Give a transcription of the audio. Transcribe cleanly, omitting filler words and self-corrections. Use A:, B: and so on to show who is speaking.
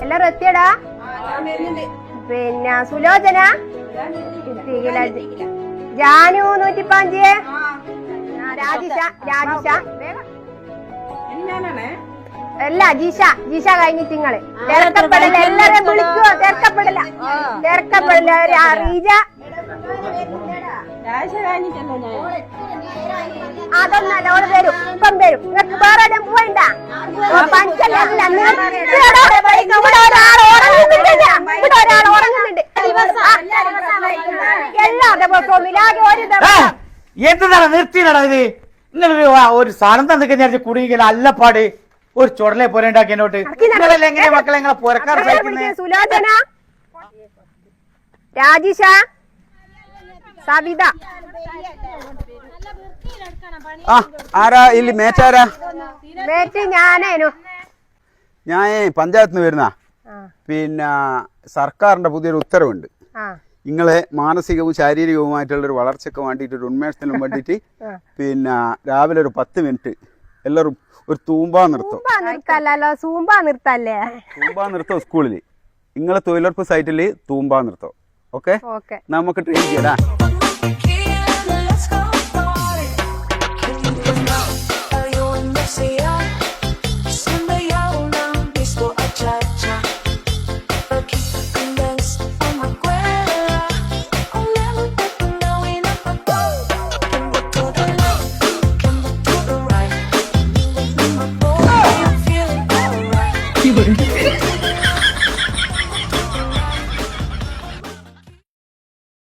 A: എല്ലാരും എത്തിയടാ? പിന്നെ സുലോചന ജാനു 105, രാജിഷ അല്ല ജീഷ കഴിഞ്ഞിട്ട് നിങ്ങള് തിരക്കപ്പെടല എല്ലാരും വിളിക്കുവോ? തിരക്കപ്പെടല റീജ അതൊന്നല്ല, ഓള് വരും, ഇപ്പം വരും. നിങ്ങൾക്ക് വേറെ എവിടെയും പോയിണ്ട? ഒരാൾ ഉറങ്ങുന്നുണ്ട് എല്ലാ ദിവസവും ഒരു ദിവസം.
B: എന്താണ് നിർത്തിയില്ലടാ ഇത്? ഇന്നലെ ഒരു സാധനം തന്നിട്ട് കുടുങ്ങിക്കല അല്ലപ്പാട് ഒരു ചുടലെ പോലെ ഉണ്ടാക്കിയോട്ട് എങ്ങനെ മക്കളെ നിങ്ങളെ പുരക്കാർ
A: സുലോചന, രാജിഷ, സവിത.
C: ആരാ ഇല്ല മേച്ചാരാ?
A: മേച്ച് ഞാനേനു.
C: ഞാൻ പഞ്ചായത്ത് നിന്ന് വരുന്ന. പിന്നെ സർക്കാരിന്റെ പുതിയൊരു ഉത്തരവുണ്ട്. നിങ്ങളെ മാനസികവും ശാരീരികവുമായിട്ടുള്ളൊരു വളർച്ചയ്ക്ക് വേണ്ടിയിട്ട്, ഒരു ഉന്മേഷത്തിനും വേണ്ടിയിട്ട് പിന്നെ രാവിലെ ഒരു 10 മിനിറ്റ് എല്ലാവരും ഒരു തൂമ്പാ നിർത്തും. തൂമ്പാ നിർത്തം സ്കൂളിൽ. നിങ്ങളെ തൊഴിലുറപ്പ് സൈറ്റിൽ തൂമ്പാ നിർത്തം. ഓക്കെ, നമുക്ക് ട്രെയിൻ ചെയ്യാം.